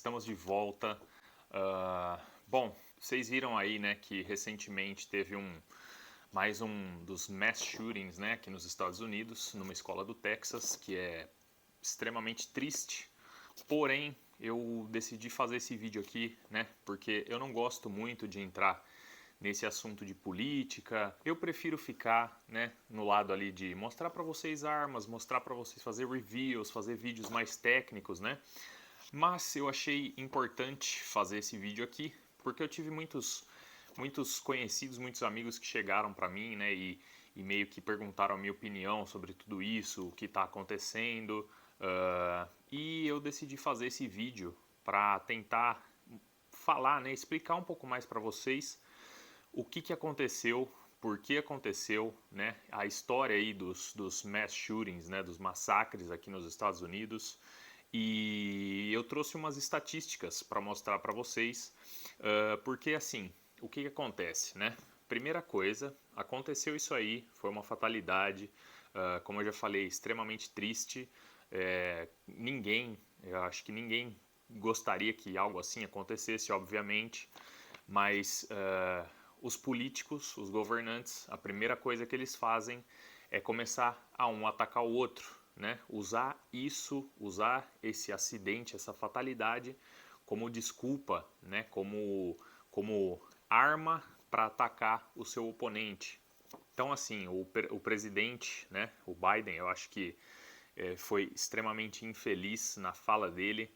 estamos de volta. Bom, vocês viram aí, né, que recentemente teve mais um dos mass shootings, né, aqui nos Estados Unidos, numa escola do Texas, que é extremamente triste. Porém, eu decidi fazer esse vídeo aqui, né, porque eu não gosto muito de entrar nesse assunto de política. Eu prefiro ficar, né, no lado ali de mostrar para vocês armas, mostrar para vocês fazer reviews, fazer vídeos mais técnicos, né? Mas eu achei importante fazer esse vídeo aqui, porque eu tive muitos conhecidos, muitos amigos que chegaram para mim, né, e meio que perguntaram a minha opinião sobre tudo isso, o que está acontecendo, e eu decidi fazer esse vídeo para tentar falar, né, explicar um pouco mais para vocês o que aconteceu, por que aconteceu, né, a história aí dos mass shootings, né, dos massacres aqui nos Estados Unidos. E eu trouxe umas estatísticas para mostrar para vocês, porque assim, o que acontece, né? Primeira coisa, aconteceu isso aí, foi uma fatalidade, como eu já falei, extremamente triste. Eu acho que ninguém gostaria que algo assim acontecesse, obviamente, mas os políticos, os governantes, a primeira coisa que eles fazem é começar a um atacar o outro, né? Usar esse acidente, essa fatalidade como desculpa, né? Como arma para atacar o seu oponente. Então, assim, o presidente, né? O Biden, eu acho que foi extremamente infeliz na fala dele.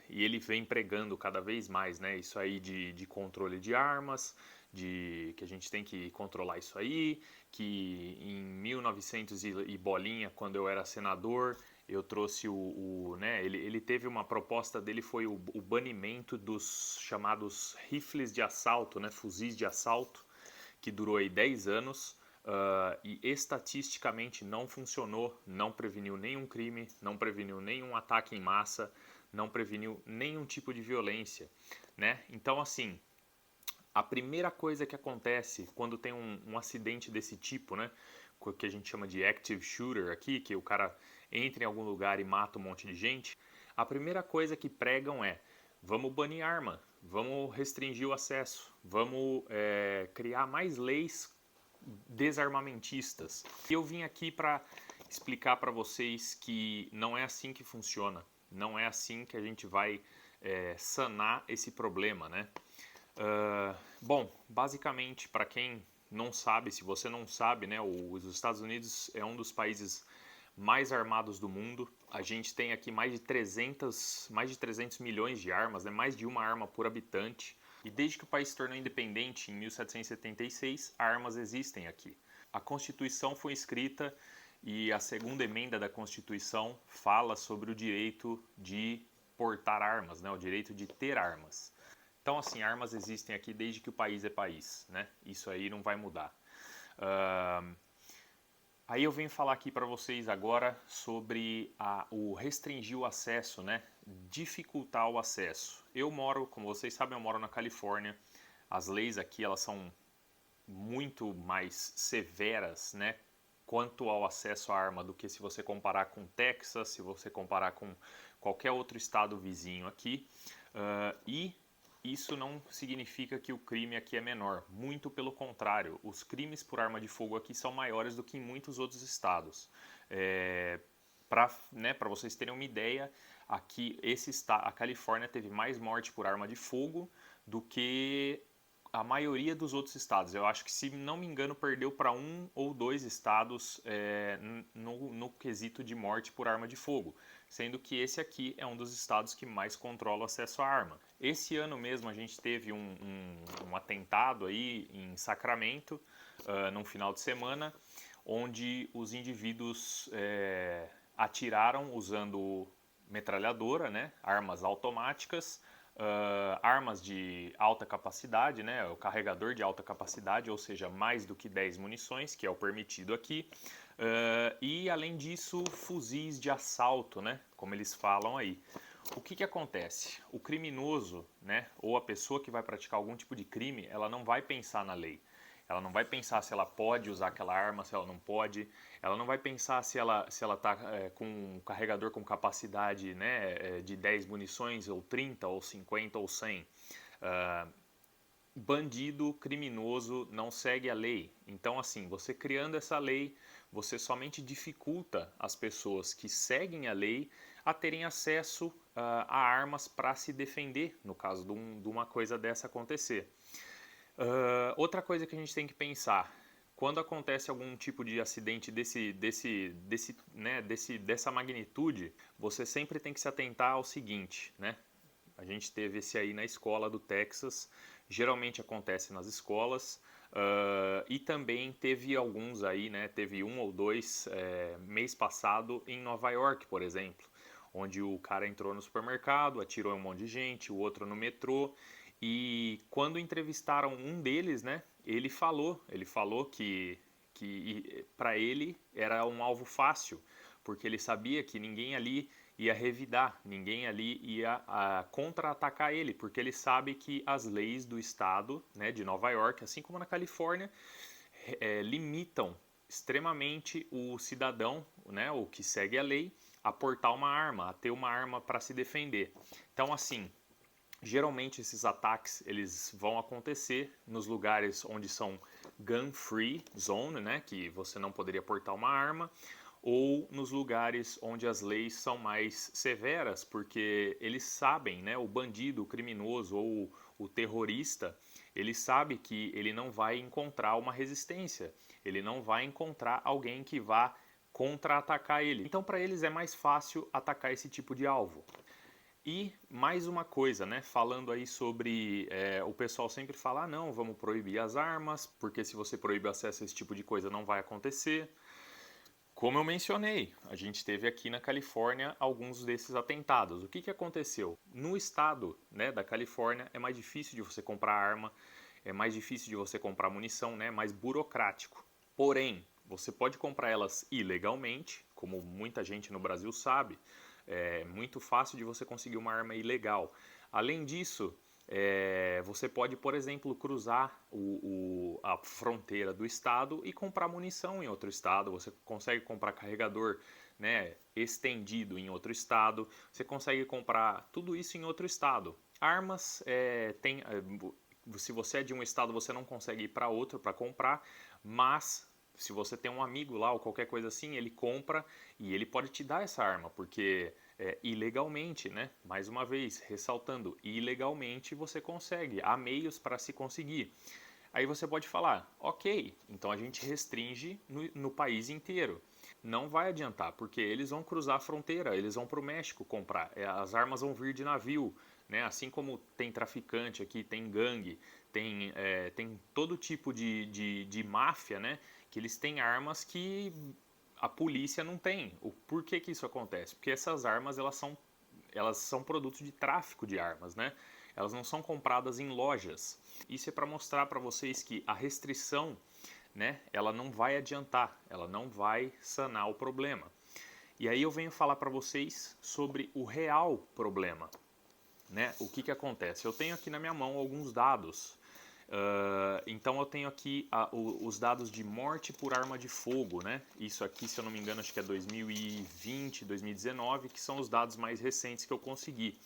E ele vem pregando cada vez mais, né, isso aí de controle de armas, de que a gente tem que controlar isso aí, que em 1900 e bolinha, quando eu era senador, eu trouxe né, ele teve uma proposta dele, foi o banimento dos chamados rifles de assalto, né, fuzis de assalto, que durou aí 10 anos. E estatisticamente não funcionou, não preveniu nenhum crime, não preveniu nenhum ataque em massa, não preveniu nenhum tipo de violência, né? Então, assim, a primeira coisa que acontece quando tem um acidente desse tipo, né, que a gente chama de active shooter aqui, que o cara entra em algum lugar e mata um monte de gente, a primeira coisa que pregam é: vamos banir arma, vamos restringir o acesso, vamos criar mais leis desarmamentistas. E eu vim aqui para explicar para vocês que não é assim que funciona, não é assim que a gente vai sanar esse problema, né? Bom, basicamente, para quem não sabe, se você não sabe, né, os Estados Unidos é um dos países mais armados do mundo. A gente tem aqui mais de 300 milhões de armas, né, mais de uma arma por habitante. E desde que o país se tornou independente, em 1776, armas existem aqui. A Constituição foi escrita e a segunda emenda da Constituição fala sobre o direito de portar armas, né, o direito de ter armas. Então, assim, armas existem aqui desde que o país é país, né? Isso aí não vai mudar. Aí eu venho falar aqui para vocês agora sobre o restringir o acesso, né? Dificultar o acesso. Eu moro, como vocês sabem, eu moro na Califórnia. As leis aqui, elas são muito mais severas, né? Quanto ao acesso à arma do que se você comparar com Texas, se você comparar com qualquer outro estado vizinho aqui. E isso não significa que o crime aqui é menor, muito pelo contrário, os crimes por arma de fogo aqui são maiores do que em muitos outros estados. Para vocês terem uma ideia, aqui a Califórnia teve mais morte por arma de fogo do que a maioria dos outros estados. Eu acho que, se não me engano, perdeu para um ou dois estados no quesito de morte por arma de fogo, sendo que esse aqui é um dos estados que mais controla o acesso à arma. Esse ano mesmo a gente teve um atentado aí em Sacramento, num final de semana, onde os indivíduos atiraram usando metralhadora, né, armas automáticas, armas de alta capacidade, né, o carregador de alta capacidade, ou seja, mais do que 10 munições, que é o permitido aqui, e além disso, fuzis de assalto, né, como eles falam aí. O que acontece? O criminoso, né, ou a pessoa que vai praticar algum tipo de crime, ela não vai pensar na lei. Ela não vai pensar se ela pode usar aquela arma, se ela não pode. Ela não vai pensar se ela está com um carregador com capacidade, né, de 10 munições, ou 30, ou 50, ou 100. Bandido, criminoso não segue a lei. Então, assim, você criando essa lei, você somente dificulta as pessoas que seguem a lei a terem acesso a armas para se defender, no caso de uma coisa dessa acontecer. Outra coisa que a gente tem que pensar, quando acontece algum tipo de acidente dessa magnitude, você sempre tem que se atentar ao seguinte, né? A gente teve esse aí na escola do Texas, geralmente acontece nas escolas, e também teve alguns aí, né? Teve um ou dois mês passado em Nova York, por exemplo, onde o cara entrou no supermercado, atirou em um monte de gente, o outro no metrô, e quando entrevistaram um deles, né? Ele falou que para ele era um alvo fácil, porque ele sabia que ninguém ali ia revidar, ninguém ali ia contra-atacar ele, porque ele sabe que as leis do estado, né, de Nova York, assim como na Califórnia, limitam extremamente o cidadão, né, o que segue a lei, a portar uma arma, a ter uma arma para se defender. Então, assim, geralmente esses ataques eles vão acontecer nos lugares onde são gun-free zone, né, que você não poderia portar uma arma, ou nos lugares onde as leis são mais severas, porque eles sabem, né, o bandido, o criminoso ou o terrorista, ele sabe que ele não vai encontrar uma resistência, ele não vai encontrar alguém que vá contra-atacar ele. Então, para eles é mais fácil atacar esse tipo de alvo. E mais uma coisa, né? Falando aí sobre o pessoal sempre fala, não, vamos proibir as armas, porque se você proíbe o acesso a esse tipo de coisa não vai acontecer. Como eu mencionei, a gente teve aqui na Califórnia alguns desses atentados. O que aconteceu? No estado, né, da Califórnia é mais difícil de você comprar arma, é mais difícil de você comprar munição, né, mais burocrático. Porém, você pode comprar elas ilegalmente, como muita gente no Brasil sabe. É muito fácil de você conseguir uma arma ilegal. Além disso, você pode, por exemplo, cruzar a fronteira do estado e comprar munição em outro estado. Você consegue comprar carregador, né, estendido em outro estado. Você consegue comprar tudo isso em outro estado. Armas se você é de um estado, você não consegue ir para outro para comprar, mas se você tem um amigo lá ou qualquer coisa assim, ele compra e ele pode te dar essa arma, porque ilegalmente, né? Mais uma vez, ressaltando, ilegalmente você consegue, há meios para se conseguir. Aí você pode falar, ok, então a gente restringe no país inteiro. Não vai adiantar, porque eles vão cruzar a fronteira, eles vão para o México comprar, as armas vão vir de navio, né? Assim como tem traficante aqui, tem gangue, tem todo tipo de máfia, né? Que eles têm armas que a polícia não tem. Por que isso acontece? Porque essas armas elas são produtos de tráfico de armas, né? Elas não são compradas em lojas. Isso é para mostrar para vocês que a restrição, né, ela não vai adiantar, ela não vai sanar o problema. E aí eu venho falar para vocês sobre o real problema, né? O que acontece? Eu tenho aqui na minha mão alguns dados. Então eu tenho aqui os dados de morte por arma de fogo, né? Isso aqui, se eu não me engano, acho que é 2020, 2019, que são os dados mais recentes que eu consegui,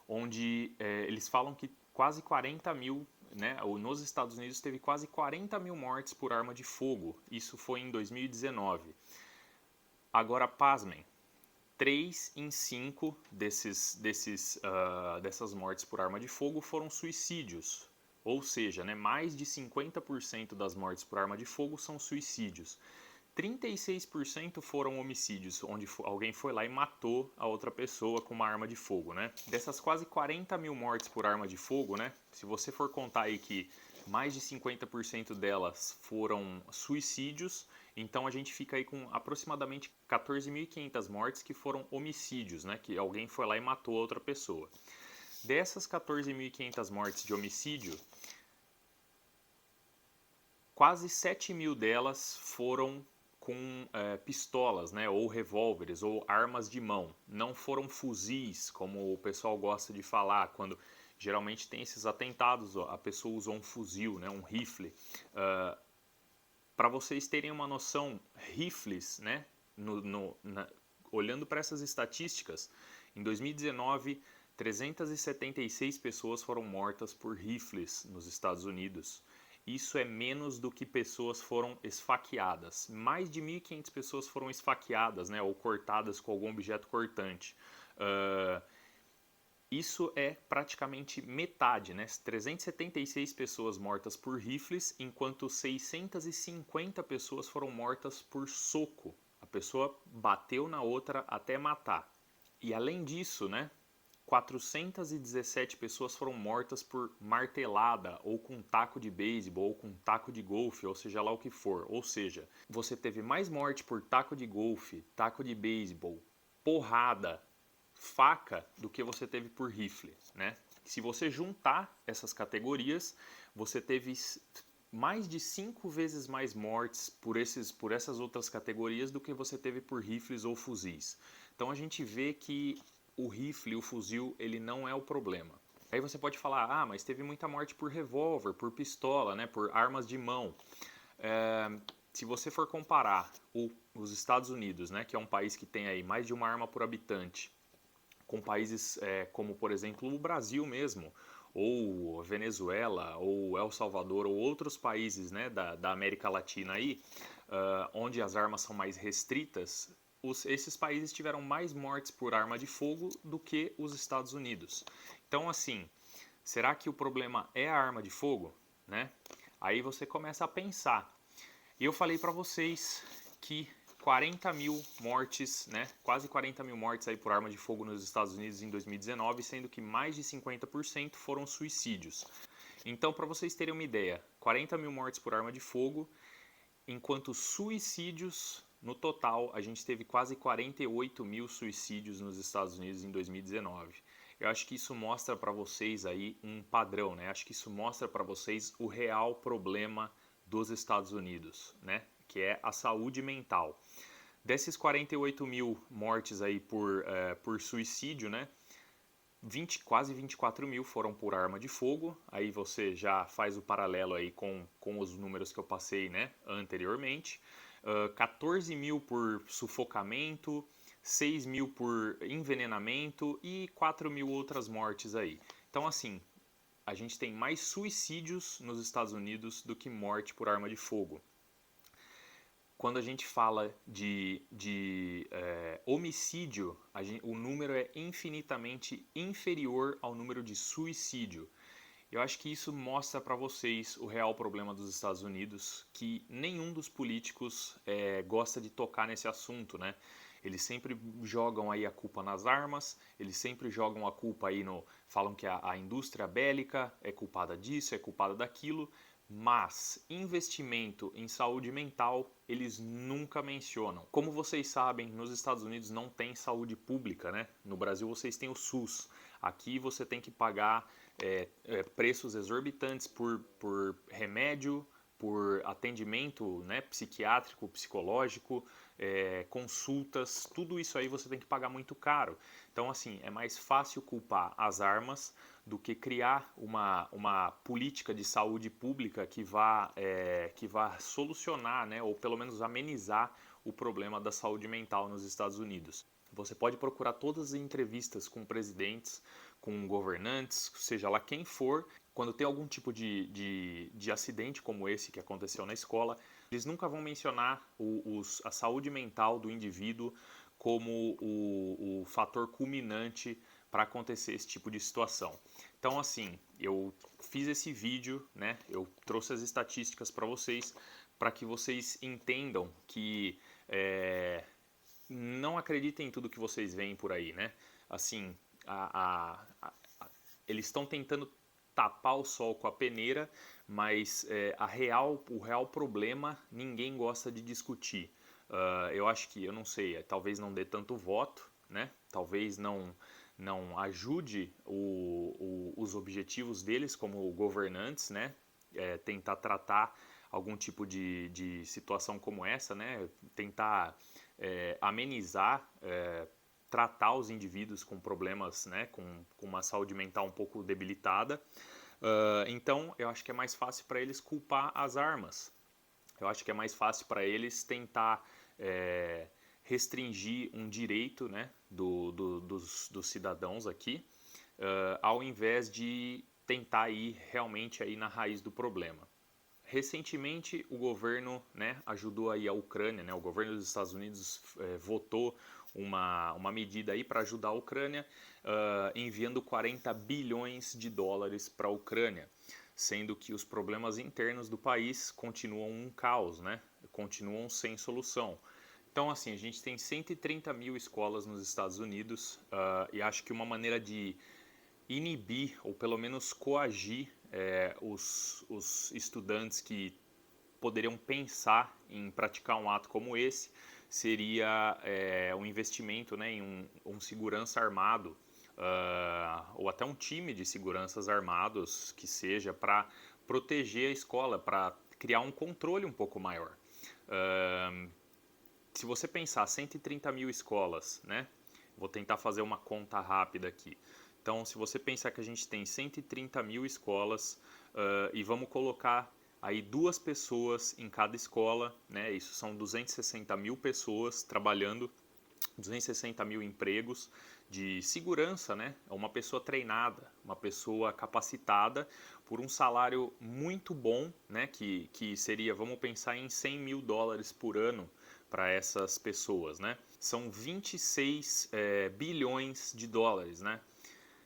onde eles falam que quase 40 mil, né? Nos Estados Unidos teve quase 40 mil mortes por arma de fogo. Isso foi em 2019. Agora, pasmem, 3 em 5 dessas mortes por arma de fogo foram suicídios. Ou seja, né, mais de 50% das mortes por arma de fogo são suicídios. 36% foram homicídios, onde alguém foi lá e matou a outra pessoa com uma arma de fogo, né? Dessas quase 40 mil mortes por arma de fogo, né? Se você for contar aí que mais de 50% delas foram suicídios, então a gente fica aí com aproximadamente 14.500 mortes que foram homicídios, né? Que alguém foi lá e matou a outra pessoa. Dessas 14.500 mortes de homicídio, quase 7 mil delas foram com pistolas, né, ou revólveres, ou armas de mão. Não foram fuzis, como o pessoal gosta de falar, quando geralmente tem esses atentados, a pessoa usou um fuzil, né, um rifle. Para vocês terem uma noção, rifles, né, olhando para essas estatísticas, em 2019, 376 pessoas foram mortas por rifles nos Estados Unidos. Isso é menos do que pessoas foram esfaqueadas. Mais de 1.500 pessoas foram esfaqueadas, né, ou cortadas com algum objeto cortante. Isso é praticamente metade, né? 376 pessoas mortas por rifles, enquanto 650 pessoas foram mortas por soco. A pessoa bateu na outra até matar. E além disso, né, 417 pessoas foram mortas por martelada, ou com taco de beisebol, ou com taco de golfe, ou seja lá o que for. Ou seja, você teve mais morte por taco de golfe, taco de beisebol, porrada, faca, do que você teve por rifle, né? Se você juntar essas categorias, você teve mais de 5 vezes mais mortes por essas outras categorias do que você teve por rifles ou fuzis. Então a gente vê que o rifle, o fuzil, ele não é o problema. Aí você pode falar, ah, mas teve muita morte por revólver, por pistola, né, por armas de mão. Se você for comparar os Estados Unidos, né, que é um país que tem aí mais de uma arma por habitante, com países como, por exemplo, o Brasil mesmo, ou Venezuela, ou El Salvador, ou outros países, né, da América Latina aí, onde as armas são mais restritas, esses países tiveram mais mortes por arma de fogo do que os Estados Unidos. Então, assim, será que o problema é a arma de fogo, né? Aí você começa a pensar. E eu falei para vocês que 40 mil mortes, né? Quase 40 mil mortes aí por arma de fogo nos Estados Unidos em 2019, sendo que mais de 50% foram suicídios. Então, para vocês terem uma ideia, 40 mil mortes por arma de fogo, enquanto suicídios, no total, a gente teve quase 48 mil suicídios nos Estados Unidos em 2019. Eu acho que isso mostra para vocês aí um padrão, né? Acho que isso mostra para vocês o real problema dos Estados Unidos, né? Que é a saúde mental. Desses 48 mil mortes aí por suicídio, né? Quase 24 mil foram por arma de fogo. Aí você já faz o paralelo aí com os números que eu passei, né, anteriormente. 14 mil por sufocamento, 6 mil por envenenamento e 4 mil outras mortes aí. Então, assim, a gente tem mais suicídios nos Estados Unidos do que morte por arma de fogo. Quando a gente fala de homicídio, o número é infinitamente inferior ao número de suicídio. Eu acho que isso mostra para vocês o real problema dos Estados Unidos, que nenhum dos políticos gosta de tocar nesse assunto, né? Eles sempre jogam aí a culpa nas armas, eles sempre jogam a culpa aí falam que a indústria bélica é culpada disso, é culpada daquilo, mas investimento em saúde mental eles nunca mencionam. Como vocês sabem, nos Estados Unidos não tem saúde pública, né? No Brasil vocês têm o SUS. Aqui você tem que pagar preços exorbitantes por remédio, por atendimento, né, psiquiátrico, psicológico, consultas, tudo isso aí você tem que pagar muito caro. Então, assim, é mais fácil culpar as armas do que criar uma política de saúde pública que vá solucionar, né, ou pelo menos amenizar o problema da saúde mental nos Estados Unidos. Você pode procurar todas as entrevistas com presidentes, com governantes, seja lá quem for, quando tem algum tipo de acidente como esse que aconteceu na escola, eles nunca vão mencionar a saúde mental do indivíduo como o fator culminante para acontecer esse tipo de situação. Então, assim, eu fiz esse vídeo, né? Eu trouxe as estatísticas para que vocês entendam que não acreditem em tudo que vocês veem por aí, né? Assim, eles estão tentando tapar o sol com a peneira, mas o real problema ninguém gosta de discutir. Eu acho que, eu não sei, talvez não dê tanto voto, né? Talvez não ajude os objetivos deles como governantes, né? Tentar tratar algum tipo de situação como essa, né? Tentar amenizar tratar os indivíduos com problemas, né, com uma saúde mental um pouco debilitada. Então, eu acho que é mais fácil para eles culpar as armas. Eu acho que é mais fácil para eles tentar restringir um direito, né, dos cidadãos aqui, ao invés de tentar ir realmente aí na raiz do problema. Recentemente, o governo, né, ajudou aí a Ucrânia, né, o governo dos Estados Unidos votou uma medida aí para ajudar a Ucrânia, enviando 40 bilhões de dólares para a Ucrânia, sendo que os problemas internos do país continuam um caos, né, continuam sem solução. Então, assim, a gente tem 130 mil escolas nos Estados Unidos e acho que uma maneira de inibir ou pelo menos coagir os estudantes que poderiam pensar em praticar um ato como esse seria um investimento, né, em um segurança armado ou até um time de seguranças armados que seja para proteger a escola, para criar um controle um pouco maior. Se você pensar 130 mil escolas, né? Vou tentar fazer uma conta rápida aqui. Então, se você pensar que a gente tem 130 mil escolas e vamos colocar aí 2 pessoas em cada escola, né? Isso são 260 mil pessoas trabalhando, 260 mil empregos de segurança, né? Uma pessoa treinada, uma pessoa capacitada por um salário muito bom, né? Que seria, vamos pensar em 100 mil dólares por ano para essas pessoas, né? São 26 bilhões de dólares, né?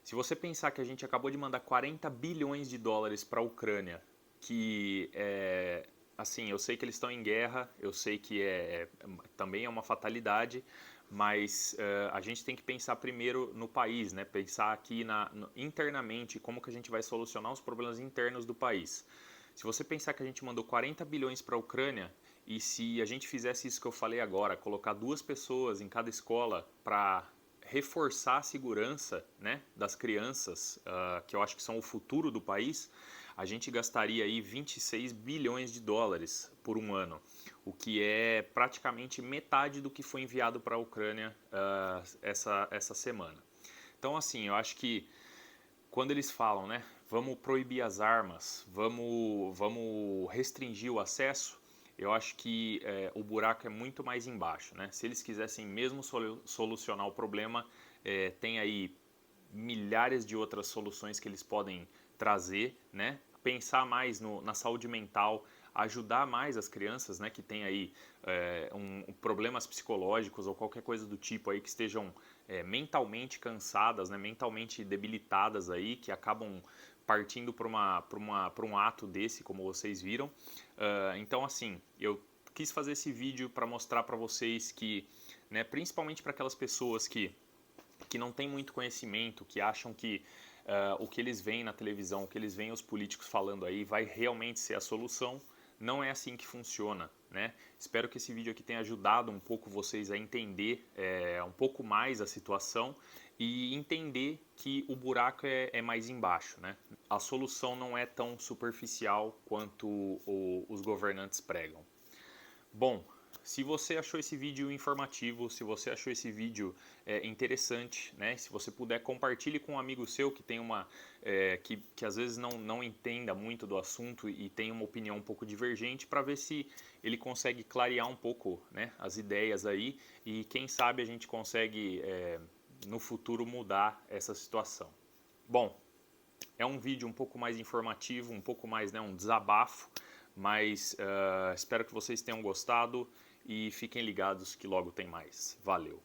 Se você pensar que a gente acabou de mandar 40 bilhões de dólares para a Ucrânia, que assim, eu sei que eles estão em guerra, eu sei que também é uma fatalidade, mas a gente tem que pensar primeiro no país, né? Pensar aqui internamente como que a gente vai solucionar os problemas internos do país. Se você pensar que a gente mandou 40 bilhões para a Ucrânia e se a gente fizesse isso que eu falei agora, colocar 2 pessoas em cada escola para reforçar a segurança, né, das crianças, que eu acho que são o futuro do país, a gente gastaria aí 26 bilhões de dólares por um ano, o que é praticamente metade do que foi enviado para a Ucrânia essa semana. Então, assim, eu acho que quando eles falam, né, vamos proibir as armas, vamos restringir o acesso, eu acho que o buraco é muito mais embaixo, né? Se eles quisessem mesmo solucionar o problema, tem aí milhares de outras soluções que eles podem trazer, né? Pensar mais na saúde mental, ajudar mais as crianças, né, que têm aí problemas psicológicos ou qualquer coisa do tipo aí que estejam mentalmente cansadas, né, mentalmente debilitadas aí, que acabam partindo para um ato desse, como vocês viram. Então, assim, eu quis fazer esse vídeo para mostrar para vocês que, né, principalmente para aquelas pessoas que não têm muito conhecimento, que acham que o que eles veem na televisão, o que eles veem os políticos falando aí vai realmente ser a solução. Não é assim que funciona, né? Espero que esse vídeo aqui tenha ajudado um pouco vocês a entender um pouco mais a situação e entender que o buraco é mais embaixo, né? A solução não é tão superficial quanto os governantes pregam. Bom, se você achou esse vídeo informativo, se você achou esse vídeo interessante, né? Se você puder, compartilhe com um amigo seu que tem que às vezes não entenda muito do assunto e tem uma opinião um pouco divergente, para ver se ele consegue clarear um pouco, né, as ideias aí e quem sabe a gente consegue no futuro mudar essa situação. Bom, é um vídeo um pouco mais informativo, um pouco mais, né, um desabafo, mas espero que vocês tenham gostado e fiquem ligados que logo tem mais. Valeu!